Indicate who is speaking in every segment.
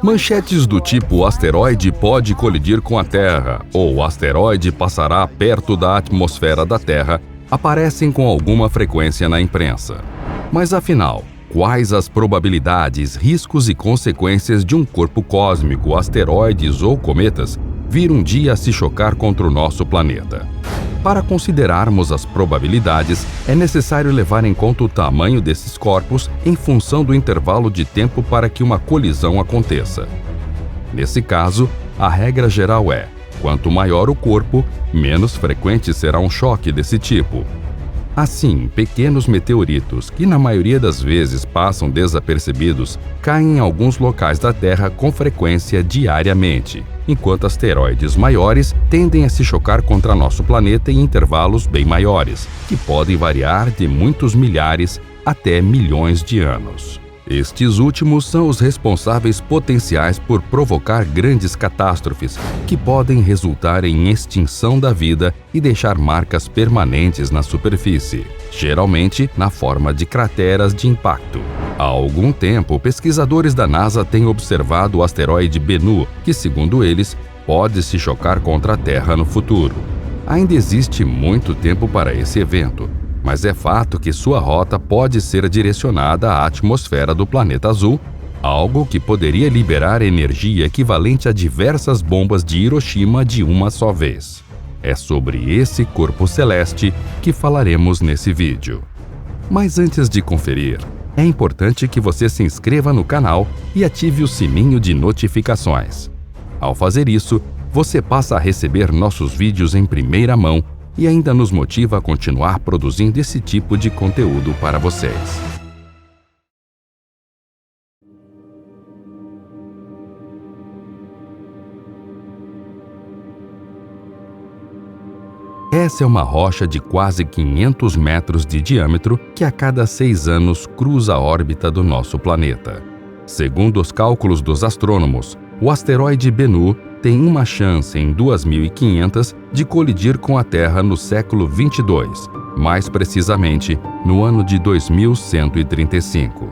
Speaker 1: Manchetes do tipo "o asteroide pode colidir com a Terra" ou "o asteroide passará perto da atmosfera da Terra" aparecem com alguma frequência na imprensa. Mas afinal, quais as probabilidades, riscos e consequências de um corpo cósmico, asteroides ou cometas vir um dia a se chocar contra o nosso planeta? Para considerarmos as probabilidades, é necessário levar em conta o tamanho desses corpos em função do intervalo de tempo para que uma colisão aconteça. Nesse caso, a regra geral é: quanto maior o corpo, menos frequente será um choque desse tipo. Assim, pequenos meteoritos, que na maioria das vezes passam desapercebidos, caem em alguns locais da Terra com frequência diariamente, enquanto asteroides maiores tendem a se chocar contra nosso planeta em intervalos bem maiores, que podem variar de muitos milhares até milhões de anos. Estes últimos são os responsáveis potenciais por provocar grandes catástrofes, que podem resultar em extinção da vida e deixar marcas permanentes na superfície, geralmente na forma de crateras de impacto. Há algum tempo, pesquisadores da NASA têm observado o asteroide Bennu, que, segundo eles, pode se chocar contra a Terra no futuro. Ainda existe muito tempo para esse evento, mas é fato que sua rota pode ser direcionada à atmosfera do planeta azul, algo que poderia liberar energia equivalente a diversas bombas de Hiroshima de uma só vez. É sobre esse corpo celeste que falaremos nesse vídeo. Mas antes de conferir, é importante que você se inscreva no canal e ative o sininho de notificações. Ao fazer isso, você passa a receber nossos vídeos em primeira mão e ainda nos motiva a continuar produzindo esse tipo de conteúdo para vocês. Essa é uma rocha de quase 500 metros de diâmetro que a cada 6 anos cruza a órbita do nosso planeta. Segundo os cálculos dos astrônomos, o asteroide Bennu tem uma chance em 2500 de colidir com a Terra no século 22, mais precisamente no ano de 2135.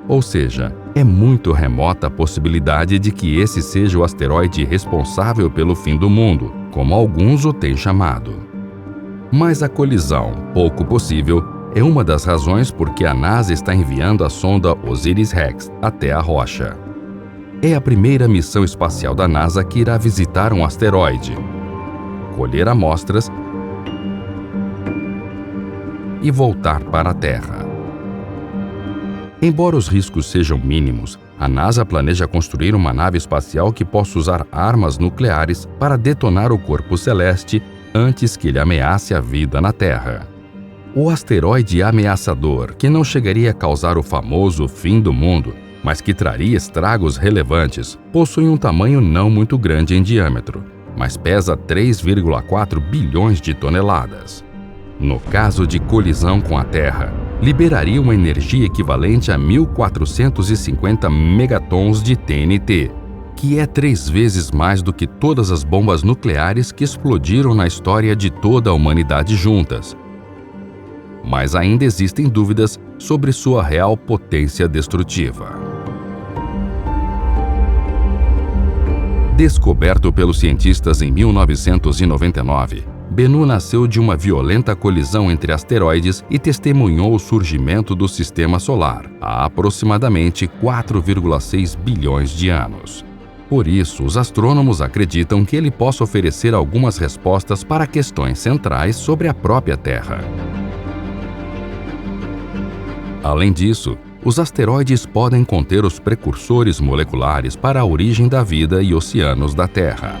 Speaker 1: Ou seja, é muito remota a possibilidade de que esse seja o asteroide responsável pelo fim do mundo, como alguns o têm chamado. Mas a colisão, pouco possível, é uma das razões por que a NASA está enviando a sonda OSIRIS-REx até a rocha. É a primeira missão espacial da NASA que irá visitar um asteroide, colher amostras e voltar para a Terra. Embora os riscos sejam mínimos, a NASA planeja construir uma nave espacial que possa usar armas nucleares para detonar o corpo celeste antes que ele ameace a vida na Terra. O asteroide ameaçador, que não chegaria a causar o famoso fim do mundo, mas que traria estragos relevantes, possui um tamanho não muito grande em diâmetro, mas pesa 3,4 bilhões de toneladas. No caso de colisão com a Terra, liberaria uma energia equivalente a 1.450 megatons de TNT, que é 3 vezes mais do que todas as bombas nucleares que explodiram na história de toda a humanidade juntas. Mas ainda existem dúvidas sobre sua real potência destrutiva. Descoberto pelos cientistas em 1999, Bennu nasceu de uma violenta colisão entre asteroides e testemunhou o surgimento do Sistema Solar há aproximadamente 4,6 bilhões de anos. Por isso, os astrônomos acreditam que ele possa oferecer algumas respostas para questões centrais sobre a própria Terra. Além disso, os asteroides podem conter os precursores moleculares para a origem da vida e oceanos da Terra.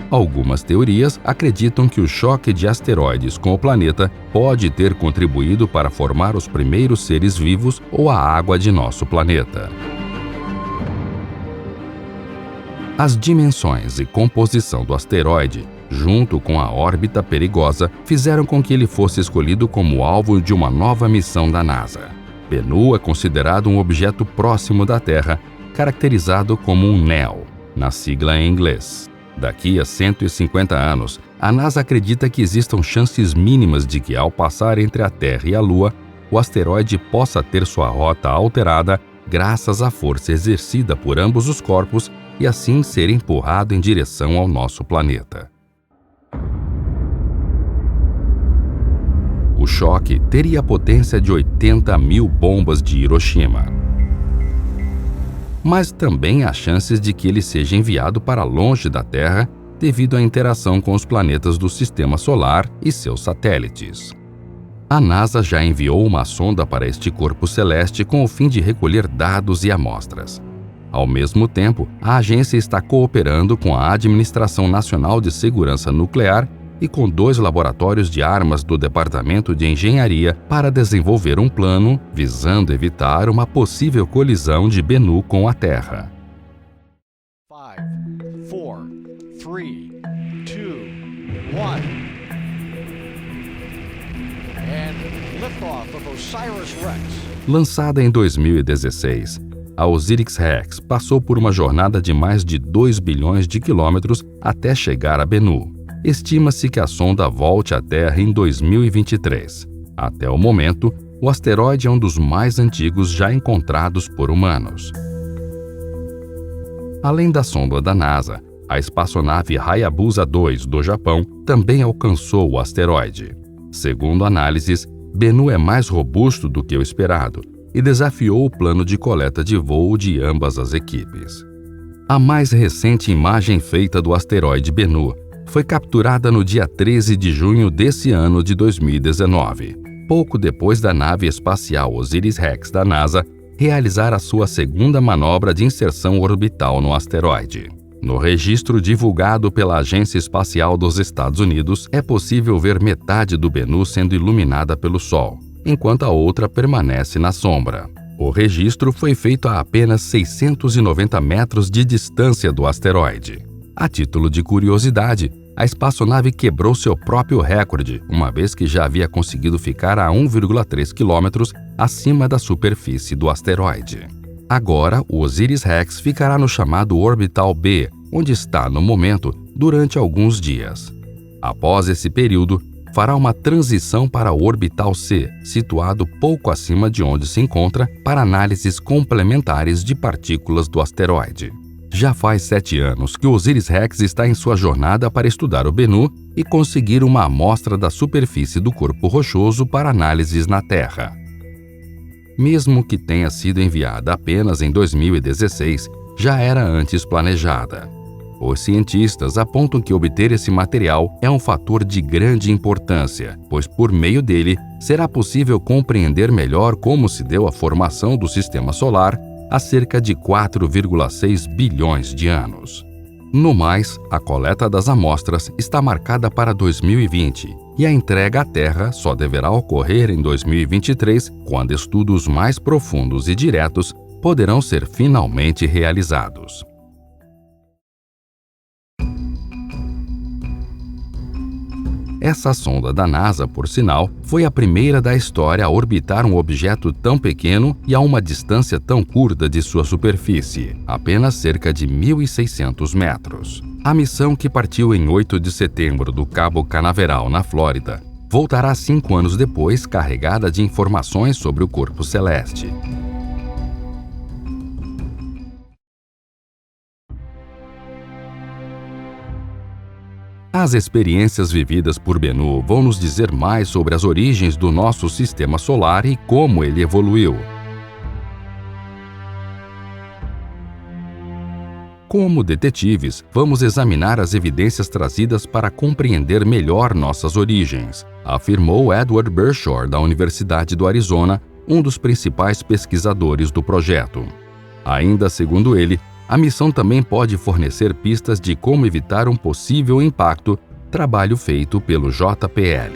Speaker 1: Algumas teorias acreditam que o choque de asteroides com o planeta pode ter contribuído para formar os primeiros seres vivos ou a água de nosso planeta. As dimensões e composição do asteroide, junto com a órbita perigosa, fizeram com que ele fosse escolhido como alvo de uma nova missão da NASA. Bennu é considerado um objeto próximo da Terra, caracterizado como um NEO, na sigla em inglês. Daqui a 150 anos, a NASA acredita que existam chances mínimas de que, ao passar entre a Terra e a Lua, o asteroide possa ter sua rota alterada graças à força exercida por ambos os corpos e assim ser empurrado em direção ao nosso planeta. O choque teria a potência de 80.000 bombas de Hiroshima. Mas também há chances de que ele seja enviado para longe da Terra devido à interação com os planetas do Sistema Solar e seus satélites. A NASA já enviou uma sonda para este corpo celeste com o fim de recolher dados e amostras. Ao mesmo tempo, a agência está cooperando com a Administração Nacional de Segurança Nuclear e com 2 laboratórios de armas do Departamento de Engenharia para desenvolver um plano visando evitar uma possível colisão de Bennu com a Terra.
Speaker 2: 5, 4, 3, 2, 1. And liftoff of OSIRIS-REx.
Speaker 1: Lançada em 2016, a OSIRIS-REx passou por uma jornada de mais de 2 bilhões de quilômetros até chegar a Bennu. Estima-se que a sonda volte à Terra em 2023. Até o momento, o asteroide é um dos mais antigos já encontrados por humanos. Além da sonda da NASA, a espaçonave Hayabusa 2 do Japão também alcançou o asteroide. Segundo análises, Bennu é mais robusto do que o esperado e desafiou o plano de coleta de voo de ambas as equipes. A mais recente imagem feita do asteroide Bennu foi capturada no dia 13 de junho desse ano de 2019, pouco depois da nave espacial OSIRIS-REx da NASA realizar a sua segunda manobra de inserção orbital no asteroide. No registro divulgado pela Agência Espacial dos Estados Unidos, é possível ver metade do Bennu sendo iluminada pelo Sol, enquanto a outra permanece na sombra. O registro foi feito a apenas 690 metros de distância do asteroide. A título de curiosidade, a espaçonave quebrou seu próprio recorde, uma vez que já havia conseguido ficar a 1,3 quilômetros acima da superfície do asteroide. Agora, o OSIRIS-REx ficará no chamado Orbital B, onde está no momento, durante alguns dias. Após esse período, fará uma transição para o Orbital C, situado pouco acima de onde se encontra, para análises complementares de partículas do asteroide. Já faz 7 anos que o OSIRIS-REx está em sua jornada para estudar o Bennu e conseguir uma amostra da superfície do corpo rochoso para análises na Terra. Mesmo que tenha sido enviada apenas em 2016, já era antes planejada. Os cientistas apontam que obter esse material é um fator de grande importância, pois por meio dele será possível compreender melhor como se deu a formação do Sistema Solar há cerca de 4,6 bilhões de anos. No mais, a coleta das amostras está marcada para 2020 e a entrega à Terra só deverá ocorrer em 2023, quando estudos mais profundos e diretos poderão ser finalmente realizados. Essa sonda da NASA, por sinal, foi a primeira da história a orbitar um objeto tão pequeno e a uma distância tão curta de sua superfície, apenas cerca de 1.600 metros. A missão, que partiu em 8 de setembro do Cabo Canaveral, na Flórida, voltará 5 anos depois carregada de informações sobre o corpo celeste. As experiências vividas por Bennu vão nos dizer mais sobre as origens do nosso Sistema Solar e como ele evoluiu. Como detetives, vamos examinar as evidências trazidas para compreender melhor nossas origens, afirmou Edward Bershore, da Universidade do Arizona, um dos principais pesquisadores do projeto. Ainda segundo ele, a missão também pode fornecer pistas de como evitar um possível impacto, trabalho feito pelo JPL.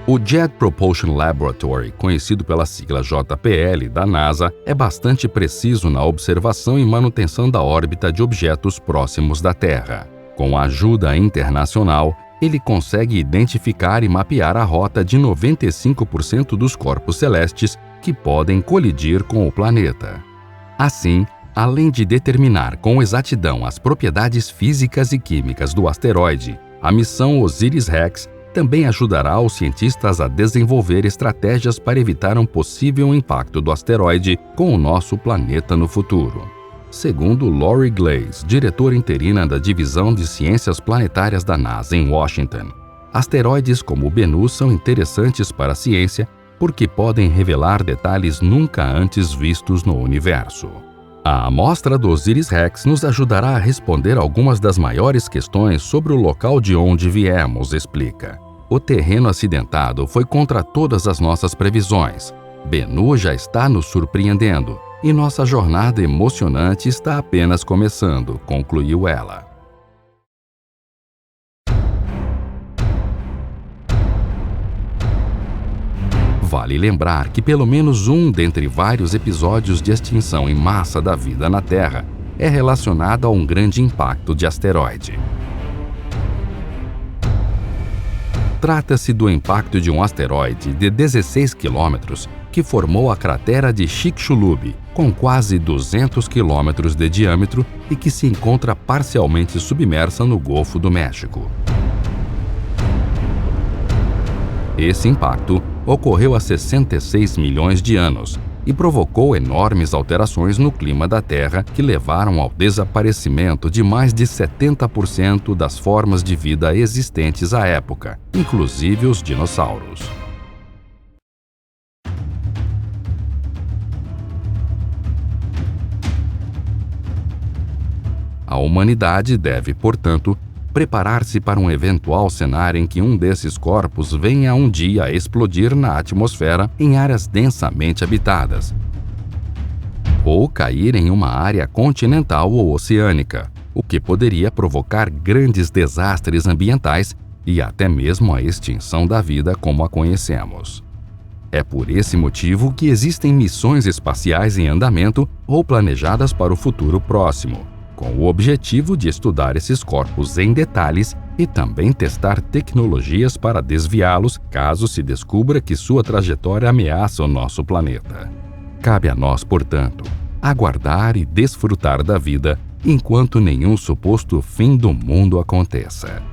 Speaker 1: O Jet Propulsion Laboratory, conhecido pela sigla JPL da NASA, é bastante preciso na observação e manutenção da órbita de objetos próximos da Terra. Com a ajuda internacional, ele consegue identificar e mapear a rota de 95% dos corpos celestes que podem colidir com o planeta. Assim, além de determinar com exatidão as propriedades físicas e químicas do asteroide, A missão OSIRIS-REx também ajudará os cientistas a desenvolver estratégias para evitar um possível impacto do asteroide com o nosso planeta no futuro. Segundo Lori Glaze, diretora interina da Divisão de Ciências Planetárias da NASA em Washington, asteroides como o Bennu são interessantes para a ciência porque podem revelar detalhes nunca antes vistos no universo. A amostra do OSIRIS-REx nos ajudará a responder algumas das maiores questões sobre o local de onde viemos, explica. O terreno acidentado foi contra todas as nossas previsões. Bennu já está nos surpreendendo e nossa jornada emocionante está apenas começando, concluiu ela. Vale lembrar que pelo menos um dentre vários episódios de extinção em massa da vida na Terra é relacionado a um grande impacto de asteroide. Trata-se do impacto de um asteroide de 16 quilômetros que formou a cratera de Chicxulub, com quase 200 quilômetros de diâmetro e que se encontra parcialmente submersa no Golfo do México. Esse impacto ocorreu há 66 milhões de anos e provocou enormes alterações no clima da Terra que levaram ao desaparecimento de mais de 70% das formas de vida existentes à época, inclusive os dinossauros. A humanidade deve, portanto, preparar-se para um eventual cenário em que um desses corpos venha um dia a explodir na atmosfera em áreas densamente habitadas, ou cair em uma área continental ou oceânica, o que poderia provocar grandes desastres ambientais e até mesmo a extinção da vida como a conhecemos. É por esse motivo que existem missões espaciais em andamento ou planejadas para o futuro próximo, com o objetivo de estudar esses corpos em detalhes e também testar tecnologias para desviá-los caso se descubra que sua trajetória ameaça o nosso planeta. Cabe a nós, portanto, aguardar e desfrutar da vida enquanto nenhum suposto fim do mundo aconteça.